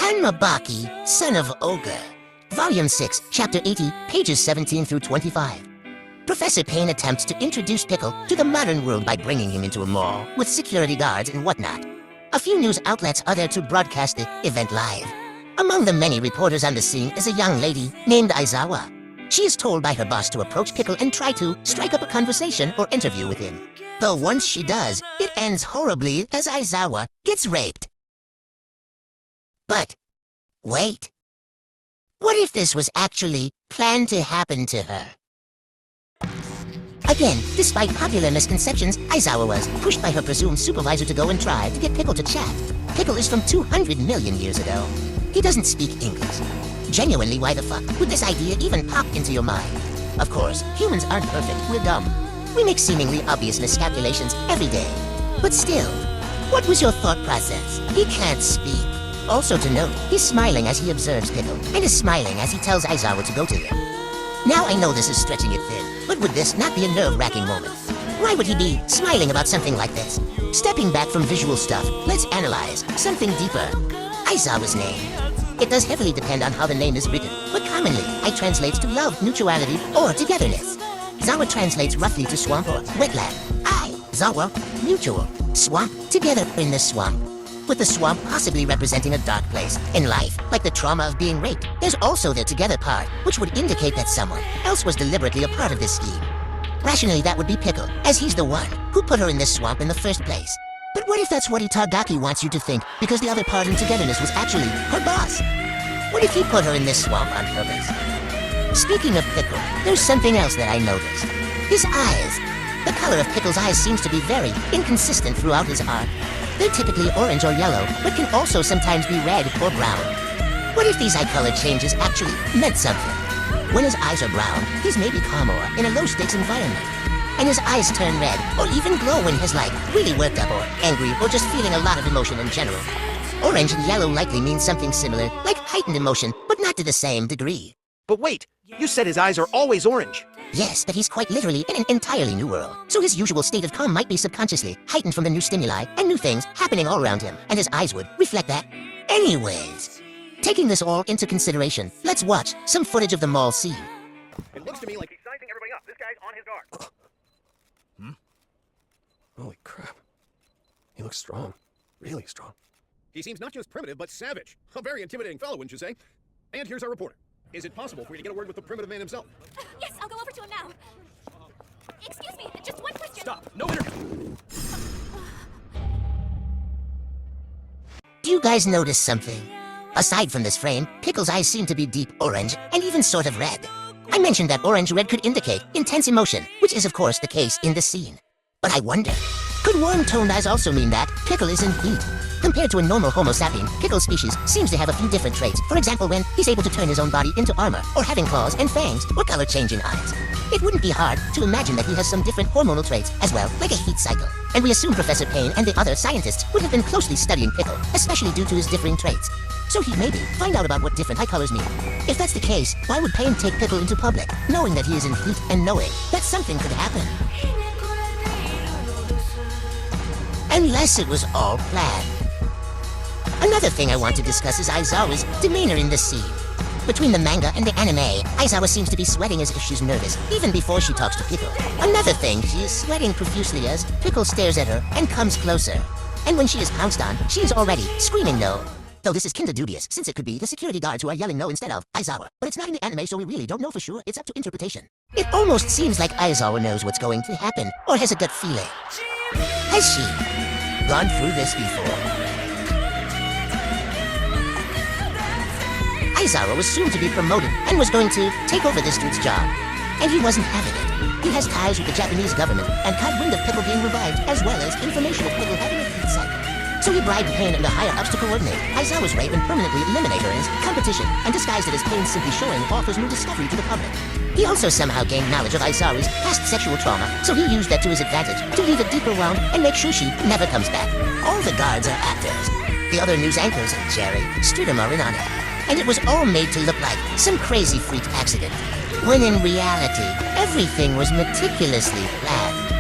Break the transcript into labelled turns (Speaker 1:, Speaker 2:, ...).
Speaker 1: I'm a BAKI, son of Ogre. Volume 6, Chapter 80, pages 17 through 25. Professor Payne attempts to introduce Pickle to the modern world by bringing him into a mall with security guards and whatnot. A few news outlets are there to broadcast the event live. Among the many reporters on the scene is a young lady named Aizawa. She is told by her boss to approach Pickle and try to strike up a conversation or interview with him. Though once she does, it ends horribly as Aizawa gets raped. But, wait. What if this was actually planned to happen to her? Again, despite popular misconceptions, Aizawa was pushed by her presumed supervisor to go and try to get Pickle to chat. Pickle is from 200 million years ago. He doesn't speak English. Genuinely, why the fuck would this idea even pop into your mind? Of course, humans aren't perfect, we're dumb. We make seemingly obvious miscalculations every day. But still, what was your thought process? He can't speak. Also to note, he's smiling as he observes Pickle, and is smiling as he tells Aizawa to go to him. Now I know this is stretching it thin, but would this not be a nerve-wracking moment? Why would he be smiling about something like this? Stepping back from visual stuff, let's analyze something deeper. Aizawa's name. It does heavily depend on how the name is written, but commonly, it translates to love, mutuality, or togetherness. Zawa translates roughly to swamp or wetland. Zawa, mutual, swamp, together in the swamp. With the swamp possibly representing a dark place in life, like the trauma of being raped. There's also the together part, which would indicate that someone else was deliberately a part of this scheme. Rationally, that would be Pickle, as he's the one who put her in this swamp in the first place. But what if that's what Itagaki wants you to think, because the other part in togetherness was actually her boss? What if he put her in this swamp on purpose? Speaking of Pickle, there's something else that I noticed. His eyes. The color of Pickle's eyes seems to be very inconsistent throughout his art. They're typically orange or yellow, but can also sometimes be red or brown. What if these eye color changes actually meant something? When his eyes are brown, he's maybe calmer in a low-stakes environment. And his eyes turn red, or even glow when he's like really worked up or angry or just feeling a lot of emotion in general. Orange and yellow likely means something similar, like heightened emotion, but not to the same degree.
Speaker 2: But wait, you said his eyes are always orange.
Speaker 1: Yes, but he's quite literally in an entirely new world. So his usual state of calm might be subconsciously heightened from the new stimuli and new things happening all around him, and his eyes would reflect that. Anyways, taking this all into consideration, let's watch some footage of the mall scene.
Speaker 3: It looks to me like he's sizing everybody up. This guy's on his guard.
Speaker 4: Holy crap. He looks strong. Really strong.
Speaker 3: He seems not just primitive, but savage. A very intimidating fellow, wouldn't you say? And here's our reporter. Is it possible for you to get a word with the primitive man himself?
Speaker 5: Yes, I'll go over to him now. Excuse me, just one question.
Speaker 3: Stop! No interview!
Speaker 1: Do you guys notice something? Aside from this frame, Pickle's eyes seem to be deep orange and even sort of red. I mentioned that orange-red could indicate intense emotion, which is of course the case in this scene. But I wonder, could warm-toned eyes also mean that Pickle is in heat? Compared to a normal Homo sapien, Pickle's species seems to have a few different traits. For example, when he's able to turn his own body into armor, or having claws and fangs, or color-changing eyes. It wouldn't be hard to imagine that he has some different hormonal traits as well, like a heat cycle. And we assume Professor Payne and the other scientists would have been closely studying Pickle, especially due to his differing traits. So he'd maybe find out about what different eye colors mean. If that's the case, why would Payne take Pickle into public, knowing that he is in heat and knowing that something could happen? Unless it was all planned. Another thing I want to discuss is Aizawa's demeanor in this scene. Between the manga and the anime, Aizawa seems to be sweating as if she's nervous, even before she talks to Pickle. Another thing, she is sweating profusely as Pickle stares at her and comes closer. And when she is pounced on, she is already screaming no. Though this is kinda dubious, since it could be the security guards who are yelling no instead of Aizawa. But it's not in the anime, so we really don't know for sure. It's up to interpretation. It almost seems like Aizawa knows what's going to happen, or has a gut feeling. Has she gone through this before? Aizawa was soon to be promoted and was going to take over this dude's job. And he wasn't having it. He has ties with the Japanese government and caught wind of Pickle being revived, as well as information of Pickle having a heat cycle. So he bribed Payne and the higher-ups to coordinate Aizawa's rape and permanently eliminate her as competition, and disguised it as Payne simply showing off his new discovery to the public. He also somehow gained knowledge of Aizawa's past sexual trauma, so he used that to his advantage to leave a deeper wound and make sure she never comes back. All the guards are actors. The other news anchors and Jerry Streeter are in on it. And it was all made to look like some crazy freak accident, when in reality, everything was meticulously planned.